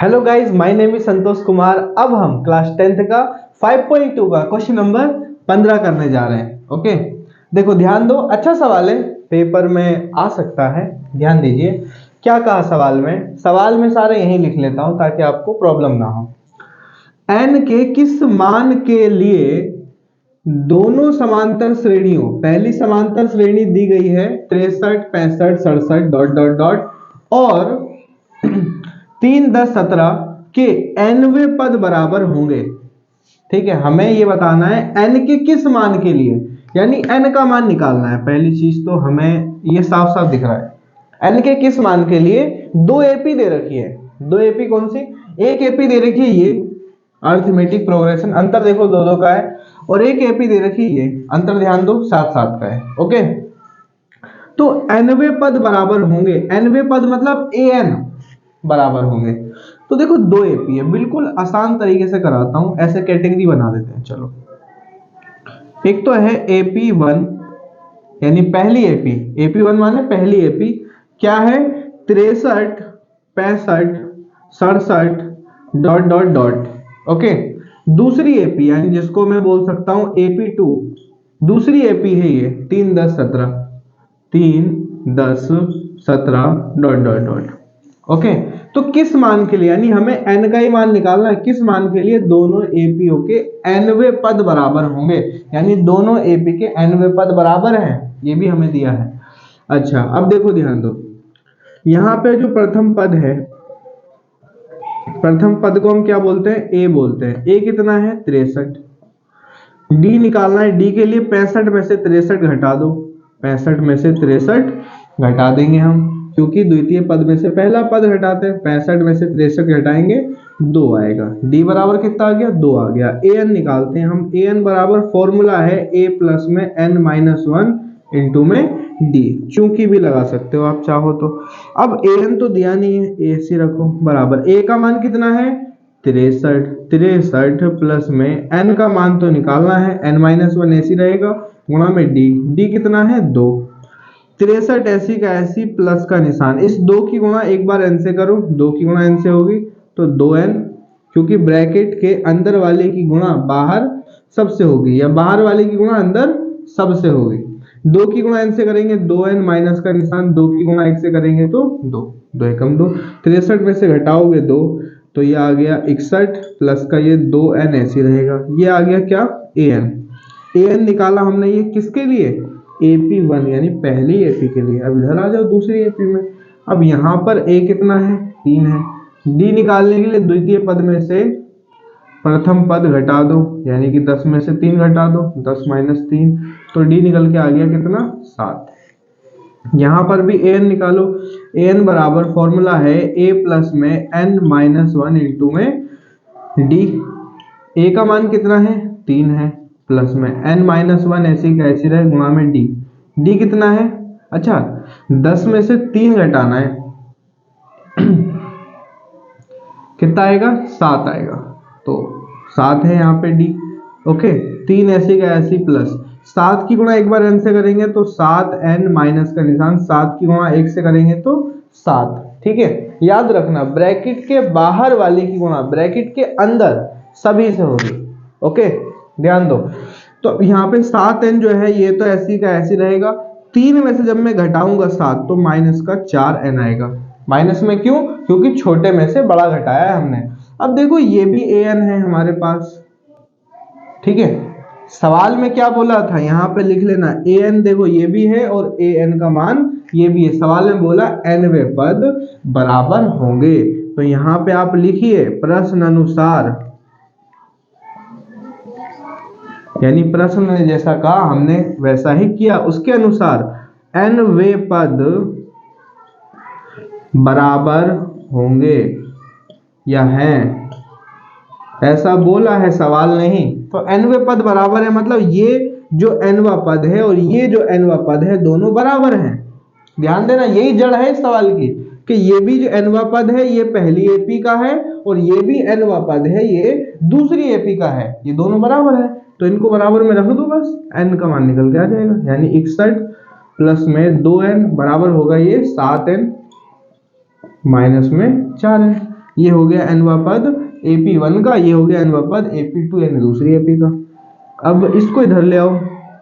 Hello guys, my name is Santosh Kumar. अब हम class 10th का 5.2 का क्वेश्चन नंबर 15 करने जा रहे हैं। ओके, देखो ध्यान दो, अच्छा सवाल है, पेपर में आ सकता है। ध्यान दीजिए क्या कहा सवाल में सारे यही लिख लेता हूं ताकि आपको प्रॉब्लम ना हो। n के किस मान के लिए दोनों समांतर श्रेणियों, पहली समांतर श्रेणी दी गई है 63, 65, 67 डॉट डॉट डॉट और 3, 10, 17 के nवें पद बराबर होंगे। ठीक है, हमें ये बताना है n के किस मान के लिए, यानी n का मान निकालना है। पहली चीज तो हमें ये साफ साफ दिख रहा है, n के किस मान के लिए दो एपी दे रखी है। दो एपी कौन सी? एक एपी दे रखी है ये अरिथमेटिक प्रोग्रेशन, अंतर देखो दो दो का है, और एक एपी दे रखी है ये अंतर ध्यान दो 7 7 का है। ओके, तो nवें पद बराबर होंगे, nवें पद मतलब an बराबर होंगे। तो देखो दो एपी है, बिल्कुल आसान तरीके से कराता हूं, ऐसे कैटेगरी बना देते हैं। चलो, एक तो है AP1 यानी पहली एपी, AP1 माने पहली एपी क्या है 63, 65, 67 डॉट डॉट डॉट। ओके, दूसरी एपी यानी जिसको मैं बोल सकता हूं AP2, दूसरी एपी है ये 3, 10, 17, 3, 10, 17 डॉट डॉट डॉट। ओके, तो किस मान के लिए, यानी हमें n का ही मान निकालना है, किस मान के लिए दोनों एपीओ के nवें पद बराबर होंगे, यानी दोनों एपी के nवें पद बराबर हैं, ये भी हमें दिया है। अच्छा, अब देखो ध्यान दो, यहां पे जो प्रथम पद है, प्रथम पद को हम क्या बोलते हैं? a बोलते हैं। a कितना है? 63। d निकालना है, d के लिए 65 में से 63 घटा दो, 65 में से 63 घटा देंगे हम, क्योंकि द्वितीय पद में से पहला पद घटाते हैं। 65 में से 63 घटाएंगे 2 आएगा, d बराबर कितना आ गया? 2 आ गया। an निकालते हैं हम, an बराबर फॉर्मूला है a प्लस में n-1 इंटू में d, चूंकि भी लगा सकते हो आप चाहो तो। अब an तो दिया नहीं है, a से रखो बराबर, a का मान कितना है? 63, 63 प्लस में n का मान तो निकालना है, n-1 ऐसी रहेगा, गुणा में d कितना है? 2। 63 ऐसी का ऐसी प्लस का निशान, इस 2 की गुणा एक बार n से करो, 2 की गुणा n से होगी तो 2n, क्योंकि ब्रैकेट के अंदर वाले की गुणा बाहर सबसे होगी, या बाहर वाले की गुणा अंदर सबसे होगी। 2 की गुणा n से करेंगे 2n माइनस का निशान, 2 की गुणा 1 से करेंगे तो 2, 2 एकम 2। 63 में से घटाओगे 2 तो ये आ गया 61 प्लस का ये 2n ऐसी रहेगा, ये आ गया क्या? an निकाला हमने, ये किसके लिए? AP1 यानी पहली एपी के लिए। अब इधर आ जाओ दूसरी एपी में, अब यहाँ पर a कितना है? 3 है। d निकालने के लिए द्वितीय पद में से प्रथम पद घटा दो, यानी कि 10 में से 3 घटा दो, 10 माइनस 3, तो d निकल के आ गया कितना? 7। यहाँ पर भी an निकालो, an बराबर फॉर्मूला है a प्लस में n-1 इंटू में d। a का मान कितना है? 3 है, प्लस में n-1 ऐसी का ऐसी रहे, गुणा में d कितना है? अच्छा, 10 में से 3 घटाना है कितना आएगा? 7 आएगा, तो 7 है यहाँ पे d। ओके, 3 ऐसी का ऐसी प्लस 7 की गुणा एक बार n से करेंगे तो 7n माइनस का निशान, 7 की गुणा 1 से करेंगे तो 7। ठीक है, याद रखना ब्रैकेट के बाहर वाले की गुणा ब्रैकेट के अंदर सभी से होगी। ओके, ध्यान दो, तो यहाँ पे 7n जो है ये तो ऐसी का ऐसी रहेगा, 3 में से जब मैं घटाऊंगा 7 तो माइनस का 4n आएगा। माइनस में क्यों? क्योंकि छोटे में से बड़ा घटाया है हमने। अब देखो ये भी an है हमारे पास, ठीक है, सवाल में क्या बोला था यहाँ पे लिख लेना, an देखो ये भी है और an का मान ये भी है, सवाल में बोला nवें पद बराबर होंगे, तो यहाँ पे आप लिखिए प्रश्न अनुसार, यानी प्रश्न ने जैसा कहा हमने वैसा ही किया, उसके अनुसार nवें पद बराबर होंगे या हैं, ऐसा बोला है, सवाल नहीं। तो nवें पद बराबर है मतलब ये जो nवा पद है और ये जो nवा पद है दोनों बराबर हैं। ध्यान देना, यही जड़ है इस सवाल की, कि ये भी जो nवा पद है ये पहली एपी का है और ये भी nवा पद है ये दूसरी एपी का है, ये दोनों बराबर है, तो इनको बराबर में रख दो, बस n का मान निकल के आ जाएगा, यानी 61 प्लस में 2n बराबर होगा ये 7n माइनस में 4n। ये हो गया nवां पद AP1 का, ये हो गया nवां पद AP2 यानी दूसरी AP का। अब इसको इधर ले आओ,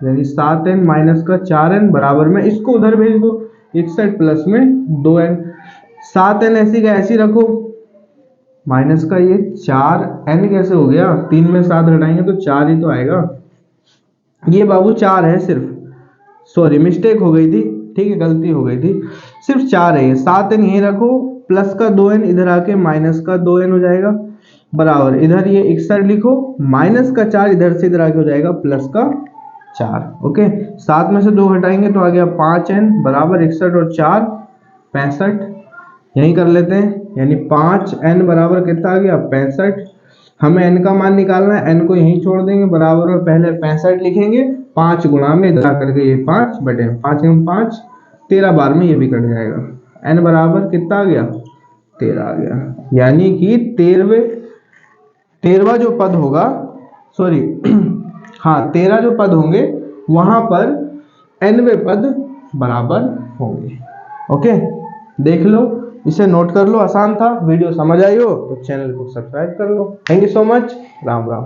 यानी 7n माइनस का 4n बराबर में इसको उधर भेज दो, 61 प्लस में 2n। 7n ऐसी का ऐसी रखो, माइनस का ये 4n कैसे हो गया, 3 में 7 घटाएंगे तो 4 ही तो आएगा। ये बाबू 4 है सिर्फ, सॉरी मिस्टेक हो गई थी, ठीक है गलती हो गई थी, सिर्फ 4 है ये। 7n यहीं रखो, प्लस का 2n इधर आके माइनस का 2n हो जाएगा, बराबर इधर ये 61 लिखो, माइनस का 4 इधर से इधर आके हो जाएगा प्लस का 4। ओके, 7 में से 2 घटाएंगे तो आ गया 5n बराबर 61 और 4 65, यही कर लेते हैं, यानी 5n बराबर कितना आ गया 65। हमें n का मान निकालना है, n को यहीं छोड़ देंगे बराबर में, पहले 65 लिखेंगे, 5 गुणा में इधर करके ये 5 बटे 5 5 13 बार में ये भी कट जाएगा, n बराबर कितना आ गया 13 आ गया। यानी कि 13वां जो पद होगा, सॉरी हाँ 13 जो पद होंगे वहां पर nवें पद बराबर होंगे। ओके, देख लो, इसे नोट कर लो, आसान था। वीडियो समझ आई हो तो चैनल को सब्सक्राइब कर लो। Thank you so much, Ram Ram.